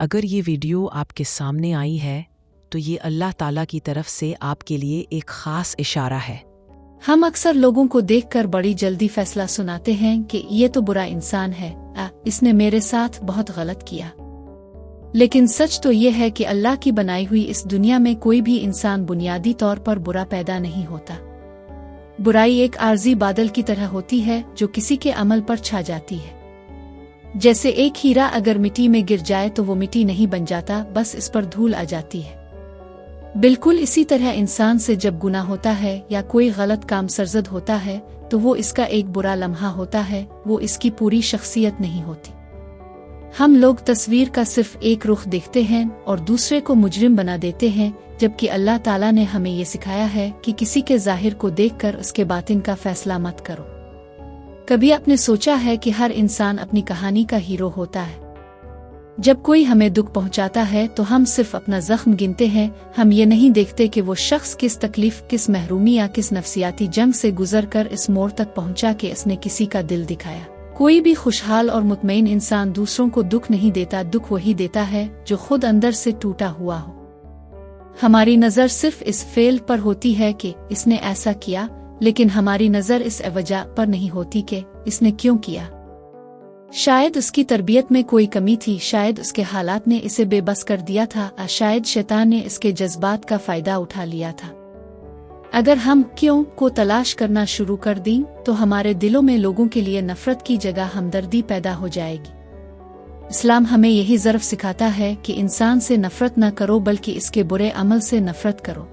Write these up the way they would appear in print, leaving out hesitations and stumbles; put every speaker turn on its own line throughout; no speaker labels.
اگر یہ ویڈیو آپ کے سامنے آئی ہے تو یہ اللہ تعالیٰ کی طرف سے آپ کے لیے ایک خاص اشارہ ہے۔
ہم اکثر لوگوں کو دیکھ کر بڑی جلدی فیصلہ سناتے ہیں کہ یہ تو برا انسان ہے، اس نے میرے ساتھ بہت غلط کیا۔ لیکن سچ تو یہ ہے کہ اللہ کی بنائی ہوئی اس دنیا میں کوئی بھی انسان بنیادی طور پر برا پیدا نہیں ہوتا۔ برائی ایک عارضی بادل کی طرح ہوتی ہے جو کسی کے عمل پر چھا جاتی ہے۔ جیسے ایک ہیرا اگر مٹی میں گر جائے تو وہ مٹی نہیں بن جاتا، بس اس پر دھول آ جاتی ہے۔ بالکل اسی طرح انسان سے جب گناہ ہوتا ہے یا کوئی غلط کام سرزد ہوتا ہے تو وہ اس کا ایک برا لمحہ ہوتا ہے، وہ اس کی پوری شخصیت نہیں ہوتی۔ ہم لوگ تصویر کا صرف ایک رخ دیکھتے ہیں اور دوسرے کو مجرم بنا دیتے ہیں، جبکہ اللہ تعالیٰ نے ہمیں یہ سکھایا ہے کہ کسی کے ظاہر کو دیکھ کر اس کے باطن کا فیصلہ مت کرو۔ کبھی آپ نے سوچا ہے کہ ہر انسان اپنی کہانی کا ہیرو ہوتا ہے؟ جب کوئی ہمیں دکھ پہنچاتا ہے تو ہم صرف اپنا زخم گنتے ہیں، ہم یہ نہیں دیکھتے کہ وہ شخص کس تکلیف، کس محرومی یا کس نفسیاتی جنگ سے گزر کر اس موڑ تک پہنچا کہ اس نے کسی کا دل دکھایا۔ کوئی بھی خوشحال اور مطمئن انسان دوسروں کو دکھ نہیں دیتا، دکھ وہی دیتا ہے جو خود اندر سے ٹوٹا ہوا ہو۔ ہماری نظر صرف اس فعل پر ہوتی ہے کہ اس نے ایسا کیا، لیکن ہماری نظر اس وجہ پر نہیں ہوتی کہ اس نے کیوں کیا۔ شاید اس کی تربیت میں کوئی کمی تھی، شاید اس کے حالات نے اسے بے بس کر دیا تھا، شاید شیطان نے اس کے جذبات کا فائدہ اٹھا لیا تھا۔ اگر ہم کیوں کو تلاش کرنا شروع کر دیں تو ہمارے دلوں میں لوگوں کے لیے نفرت کی جگہ ہمدردی پیدا ہو جائے گی۔ اسلام ہمیں یہی ضرب سکھاتا ہے کہ انسان سے نفرت نہ کرو بلکہ اس کے برے عمل سے نفرت کرو۔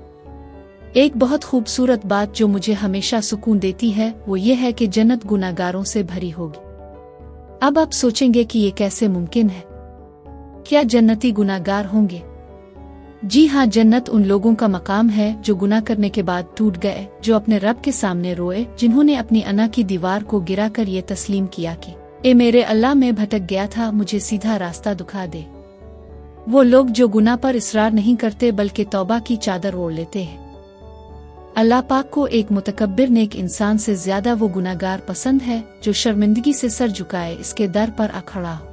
ایک بہت خوبصورت بات جو مجھے ہمیشہ سکون دیتی ہے وہ یہ ہے کہ جنت گناہگاروں سے بھری ہوگی۔ اب آپ سوچیں گے کہ یہ کیسے ممکن ہے؟ کیا جنتی گناہگار ہوں گے؟ جی ہاں، جنت ان لوگوں کا مقام ہے جو گناہ کرنے کے بعد ٹوٹ گئے، جو اپنے رب کے سامنے روئے، جنہوں نے اپنی انا کی دیوار کو گرا کر یہ تسلیم کیا کہ اے میرے اللہ، میں بھٹک گیا تھا، مجھے سیدھا راستہ دکھا دے۔ وہ لوگ جو گناہ پر اصرار نہیں کرتے بلکہ توبہ کی چادر اوڑھ لیتے ہیں۔ اللہ پاک کو ایک متکبر نیک انسان سے زیادہ وہ گناہگار پسند ہے جو شرمندگی سے سر جھکائے اس کے در پر آ کھڑا ہو۔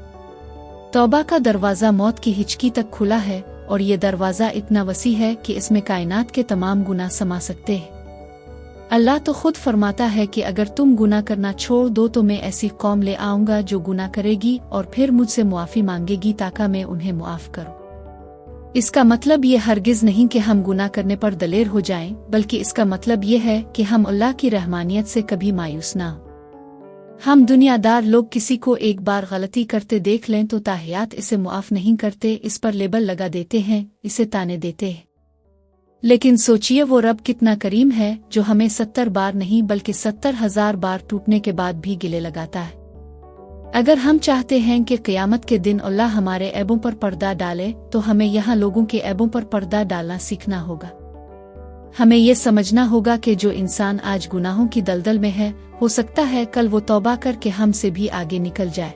توبہ کا دروازہ موت کی ہچکی تک کھلا ہے، اور یہ دروازہ اتنا وسیع ہے کہ اس میں کائنات کے تمام گناہ سما سکتے ہیں۔ اللہ تو خود فرماتا ہے کہ اگر تم گناہ کرنا چھوڑ دو تو میں ایسی قوم لے آؤں گا جو گناہ کرے گی اور پھر مجھ سے معافی مانگے گی تاکہ میں انہیں معاف کروں۔ اس کا مطلب یہ ہرگز نہیں کہ ہم گناہ کرنے پر دلیر ہو جائیں، بلکہ اس کا مطلب یہ ہے کہ ہم اللہ کی رحمانیت سے کبھی مایوس نہ ہوں۔ ہم دنیا دار لوگ کسی کو ایک بار غلطی کرتے دیکھ لیں تو تاحیات اسے معاف نہیں کرتے، اس پر لیبل لگا دیتے ہیں، اسے تانے دیتے ہیں۔ لیکن سوچئے وہ رب کتنا کریم ہے جو ہمیں 70 بار نہیں بلکہ 70,000 بار ٹوٹنے کے بعد بھی گلے لگاتا ہے۔ اگر ہم چاہتے ہیں کہ قیامت کے دن اللہ ہمارے عیبوں پر پردہ ڈالے تو ہمیں یہاں لوگوں کے عیبوں پر پردہ ڈالنا سیکھنا ہوگا۔ ہمیں یہ سمجھنا ہوگا کہ جو انسان آج گناہوں کی دلدل میں ہے، ہو سکتا ہے کل وہ توبہ کر کے ہم سے بھی آگے نکل جائے۔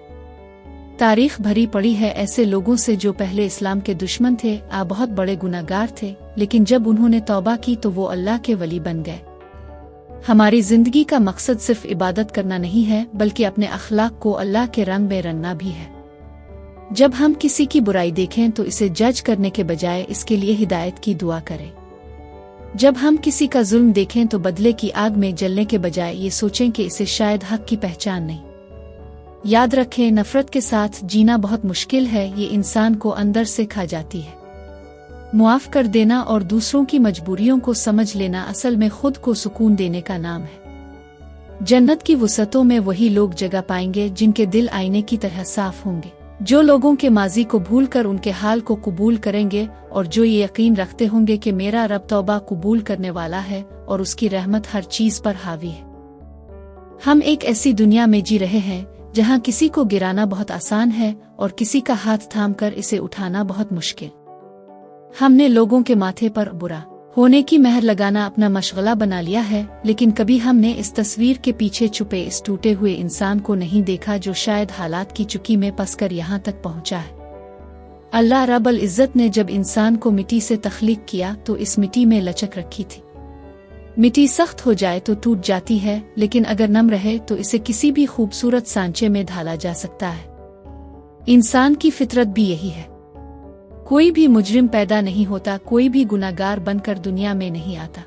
تاریخ بھری پڑی ہے ایسے لوگوں سے جو پہلے اسلام کے دشمن تھے، بہت بڑے گناہگار تھے، لیکن جب انہوں نے توبہ کی تو وہ اللہ کے ولی بن گئے۔ ہماری زندگی کا مقصد صرف عبادت کرنا نہیں ہے بلکہ اپنے اخلاق کو اللہ کے رنگ میں رنگنا بھی ہے۔ جب ہم کسی کی برائی دیکھیں تو اسے جج کرنے کے بجائے اس کے لیے ہدایت کی دعا کریں۔ جب ہم کسی کا ظلم دیکھیں تو بدلے کی آگ میں جلنے کے بجائے یہ سوچیں کہ اسے شاید حق کی پہچان نہیں۔ یاد رکھیں، نفرت کے ساتھ جینا بہت مشکل ہے، یہ انسان کو اندر سے کھا جاتی ہے۔ معاف کر دینا اور دوسروں کی مجبوریوں کو سمجھ لینا اصل میں خود کو سکون دینے کا نام ہے۔ جنت کی وسعتوں میں وہی لوگ جگہ پائیں گے جن کے دل آئینے کی طرح صاف ہوں گے، جو لوگوں کے ماضی کو بھول کر ان کے حال کو قبول کریں گے، اور جو یہ یقین رکھتے ہوں گے کہ میرا رب توبہ قبول کرنے والا ہے اور اس کی رحمت ہر چیز پر حاوی ہے۔ ہم ایک ایسی دنیا میں جی رہے ہیں جہاں کسی کو گرانا بہت آسان ہے اور کسی کا ہاتھ تھام کر اسے اٹھانا بہت مشکل۔ ہم نے لوگوں کے ماتھے پر برا ہونے کی مہر لگانا اپنا مشغلہ بنا لیا ہے، لیکن کبھی ہم نے اس تصویر کے پیچھے چھپے اس ٹوٹے ہوئے انسان کو نہیں دیکھا جو شاید حالات کی چکی میں پس کر یہاں تک پہنچا ہے۔ اللہ رب العزت نے جب انسان کو مٹی سے تخلیق کیا تو اس مٹی میں لچک رکھی تھی۔ مٹی سخت ہو جائے تو ٹوٹ جاتی ہے، لیکن اگر نم رہے تو اسے کسی بھی خوبصورت سانچے میں ڈھالا جا سکتا ہے۔ انسان کی فطرت بھی یہی ہے۔ कोई भी मुजरिम पैदा नहीं होता, कोई भी गुनाहगार बनकर दुनिया में नहीं आता।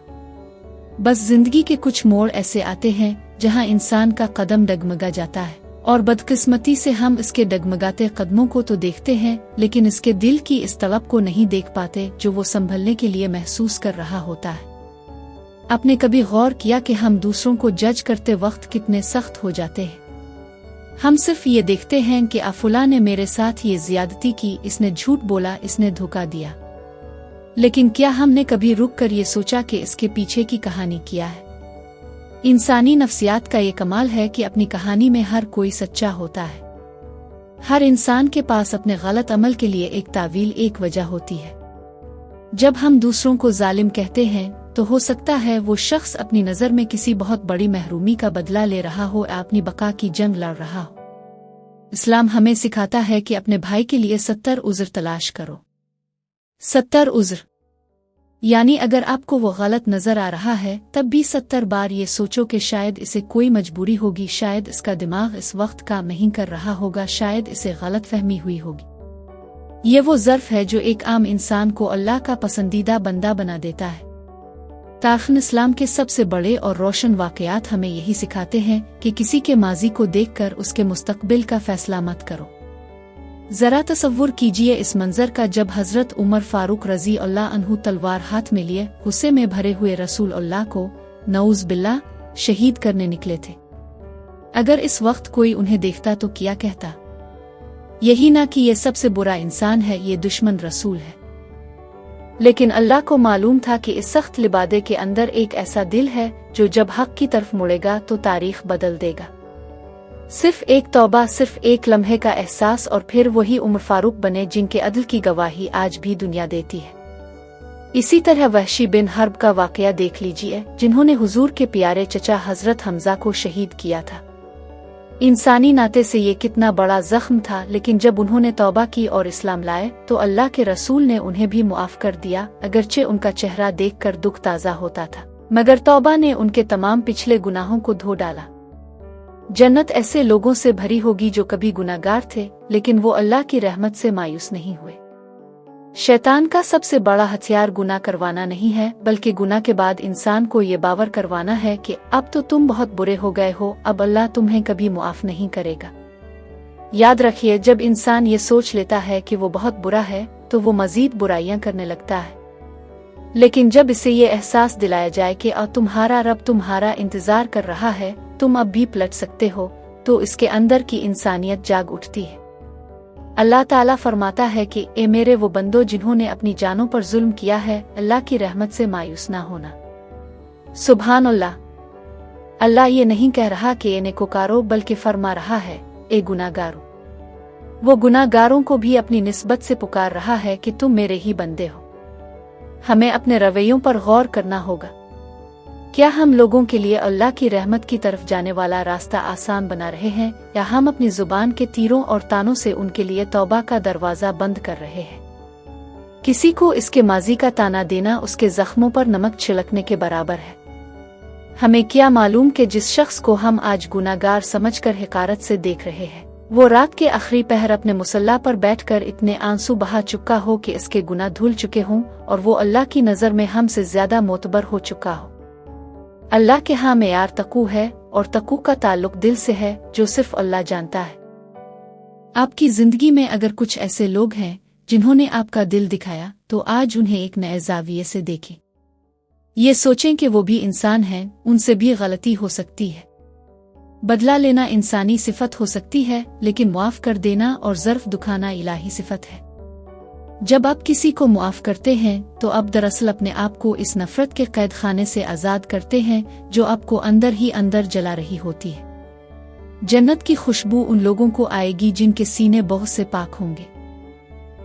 बस जिंदगी के कुछ मोड़ ऐसे आते हैं जहां इंसान का कदम डगमगा जाता है, और बदकिस्मती से हम इसके डगमगाते कदमों को तो देखते हैं लेकिन इसके दिल की इस तड़प को नहीं देख पाते जो वो संभलने के लिए महसूस कर रहा होता है। आपने कभी गौर किया कि हम दूसरों को जज करते वक्त कितने सख्त हो जाते हैं? हम सिर्फ ये देखते हैं कि फलां ने मेरे साथ ये ज्यादती की, इसने झूठ बोला, इसने धोखा दिया। लेकिन क्या हमने कभी रुक कर ये सोचा कि इसके पीछे की कहानी क्या है? इंसानी नफ्सियात का ये कमाल है कि अपनी कहानी में हर कोई सच्चा होता है। हर इंसान के पास अपने गलत अमल के लिए एक तावील, एक वजह होती है। जब हम दूसरों को जालिम कहते हैं तो हो सकता है वो शख्स अपनी नज़र में किसी बहुत बड़ी महरूमी का बदला ले रहा हो या अपनी बका की जंग लड़ रहा हो। इस्लाम हमें सिखाता है कि अपने भाई के लिए 70 उज़्र तलाश करो। 70 उज़्र यानी अगर आपको वो गलत नजर आ रहा है तब भी 70 बार ये सोचो कि शायद इसे कोई मजबूरी होगी, शायद इसका दिमाग इस वक्त काम नहीं कर रहा होगा, शायद इसे गलत फहमी हुई होगी। ये वो ज़र्फ है जो एक आम इंसान को अल्लाह का पसंदीदा बंदा बना देता है। तारीख़ इस्लाम के सबसे बड़े और रोशन वाक़यात हमें यही सिखाते हैं कि किसी के माजी को देखकर उसके मुस्तक़बिल का फैसला मत करो। ज़रा तसव्वुर कीजिए इस मंजर का जब हज़रत उमर फ़ारूक रज़ी अल्लाह अन्हु तलवार हाथ में लिए गुस्से में भरे हुए रसूल अल्लाह को नऊज़ बिल्लाह शहीद करने निकले थे। अगर इस वक्त कोई उन्हें देखता तो क्या कहता? यही ना कि ये सबसे बुरा इंसान है, ये दुश्मन रसूल है। लेकिन अल्लाह को मालूम था कि इस सख्त लिबादे के अंदर एक ऐसा दिल है जो जब हक की तरफ मुड़ेगा तो तारीख बदल देगा। सिर्फ एक तौबा, सिर्फ एक लम्हे का एहसास और फिर वही उमर फारूक बने जिनके अदल की गवाही आज भी दुनिया देती है। इसी तरह वहशी बिन हर्ब का वाकया देख लीजिए, जिन्होंने हुजूर के प्यारे चचा हजरत हमजा को शहीद किया था। इंसानी नाते से ये कितना बड़ा जख्म था, लेकिन जब उन्होंने तौबा की और इस्लाम लाए तो अल्लाह के रसूल ने उन्हें भी मुआफ कर दिया, अगरचे उनका चेहरा देखकर दुख ताज़ा होता था, मगर तौबा ने उनके तमाम पिछले गुनाहों को धो डाला। जन्नत ऐसे लोगों से भरी होगी जो कभी गुनाहगार थे लेकिन वो अल्लाह की रहमत से मायूस नहीं हुए। शैतान का सबसे बड़ा हथियार गुनाह करवाना नहीं है, बल्कि गुनाह के बाद इंसान को ये बावर करवाना है कि अब तो तुम बहुत बुरे हो गए हो, अब अल्लाह तुम्हें कभी मुआफ नहीं करेगा। याद रखिए, जब इंसान ये सोच लेता है कि वो बहुत बुरा है तो वो मजीद बुराइयां करने लगता है। लेकिन जब इसे ये एहसास दिलाया जाए कि तुम्हारा रब तुम्हारा इंतजार कर रहा है, तुम अब भी पलट सकते हो, तो इसके अंदर की इंसानियत जाग उठती है। अल्लाह ताला फरमाता है कि ए मेरे वो बंदो जिन्होंने अपनी जानों पर जुल्म किया है, अल्लाह की रहमत से मायूस ना होना। सुभान अल्लाह। अल्लाह ये नहीं कह रहा कि ए नेकोकारो, बल्कि फरमा रहा है ए गुनाहगारो। वो गुनाहगारों को भी अपनी निस्बत से पुकार रहा है कि तुम मेरे ही बंदे हो। हमें अपने रवैयों पर गौर करना होगा। क्या हम लोगों के लिए अल्लाह की रहमत की तरफ जाने वाला रास्ता आसान बना रहे हैं, या हम अपनी जुबान के तीरों और तानों से उनके लिए तौबा का दरवाज़ा बंद कर रहे हैं? किसी को इसके माजी का ताना देना उसके जख्मों पर नमक छिड़कने के बराबर है। हमें क्या मालूम कि जिस शख्स को हम आज गुनाहगार समझकर हिकारत से देख रहे हैं, वो रात के आखिरी पहर अपने मुसल्ला पर बैठकर इतने आंसू बहा चुका हो कि इसके गुनाह धुल चुके हों और वो अल्लाह की नज़र में हमसे ज्यादा मोतबर हो चुका हो। अल्लाह के यहाँ मेयार तकू है, और तकू का ताल्लुक दिल से है जो सिर्फ अल्लाह जानता है। आपकी जिंदगी में अगर कुछ ऐसे लोग हैं जिन्होंने आपका दिल दिखाया, तो आज उन्हें एक नए जाविये से देखें। ये सोचें कि वो भी इंसान हैं, उनसे भी गलती हो सकती है। बदला लेना इंसानी सिफत हो सकती है, लेकिन मुआफ कर देना और ज़र्फ दुखाना इलाही सिफत है। जब आप किसी को मुआफ करते हैं तो आप दरअसल अपने आप को इस नफरत के कैद खाने से आज़ाद करते हैं जो आपको अंदर ही अंदर जला रही होती है। जन्नत की खुशबू उन लोगों को आएगी जिनके सीने बहुत से पाक होंगे।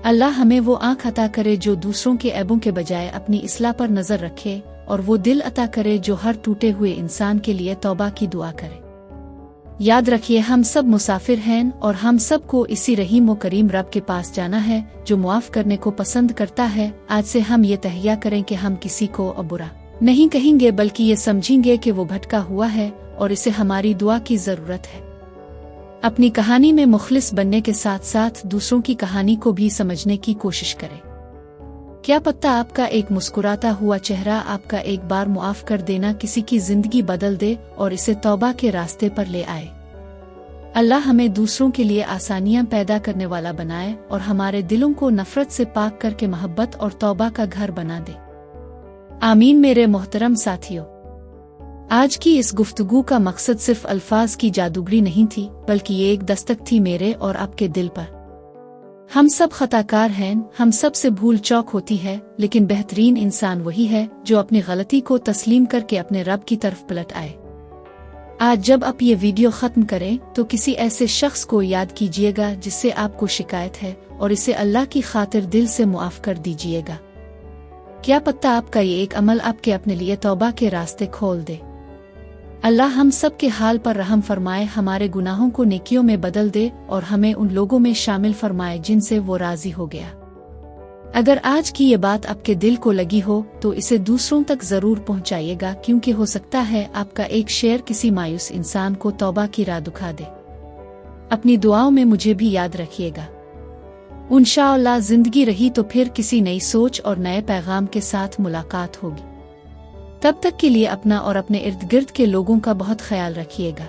अल्लाह हमें वो आँख अता करे जो दूसरों के ऐबों के बजाय अपनी इस्लाह पर नज़र रखे, और वो दिल अता करे जो हर टूटे हुए इंसान के लिए तौबा की दुआ करे। याद रखिए, हम सब मुसाफिर हैं और हम सब को इसी रहीम व करीम रब के पास जाना है जो मुआफ करने को पसंद करता है। आज से हम ये तहैया करें कि हम किसी को अब बुरा नहीं कहेंगे, बल्कि ये समझेंगे कि वो भटका हुआ है और इसे हमारी दुआ की जरूरत है। अपनी कहानी में मुखलिस बनने के साथ साथ दूसरों की कहानी को भी समझने की कोशिश करें। क्या पता आपका एक मुस्कुराता हुआ चेहरा, आपका एक बार मुआफ कर देना किसी की जिंदगी बदल दे और इसे तौबा के रास्ते पर ले आए। अल्लाह हमें दूसरों के लिए आसानियां पैदा करने वाला बनाए और हमारे दिलों को नफरत से पाक करके मोहब्बत और तौबा का घर बना दे। आमीन। मेरे मोहतरम साथियों, आज की इस गुफ्तगू का मकसद सिर्फ अल्फाज की जादूगरी नहीं थी, बल्कि ये एक दस्तक थी मेरे और आपके दिल पर। हम सब खताकार हैं, हम सब से भूल चौक होती है, लेकिन बेहतरीन इंसान वही है जो अपनी गलती को तस्लीम करके अपने रब की तरफ पलट आए। आज जब आप ये वीडियो ख़त्म करें तो किसी ऐसे शख्स को याद कीजिएगा जिससे आपको शिकायत है और इसे अल्लाह की खातिर दिल से मुआफ़ कर दीजिएगा। क्या पता आपका ये एक अमल आपके अपने लिए तौबा के रास्ते खोल दे। अल्लाह हम सब के हाल पर रहम फरमाए, हमारे गुनाहों को नेकियों में बदल दे और हमें उन लोगों में शामिल फरमाए जिनसे वो राजी हो गया। अगर आज की ये बात आपके दिल को लगी हो तो इसे दूसरों तक जरूर पहुंचाइएगा, क्योंकि हो सकता है आपका एक शेयर किसी मायूस इंसान को तौबा की राह दिखा दे। अपनी दुआओं में मुझे भी याद रखिएगा। इंशाअल्लाह जिंदगी रही तो फिर किसी नई सोच और नए पैगाम के साथ मुलाकात होगी। तब तक के लिए अपना और अपने इर्द गिर्द के लोगों का बहुत ख्याल रखिएगा।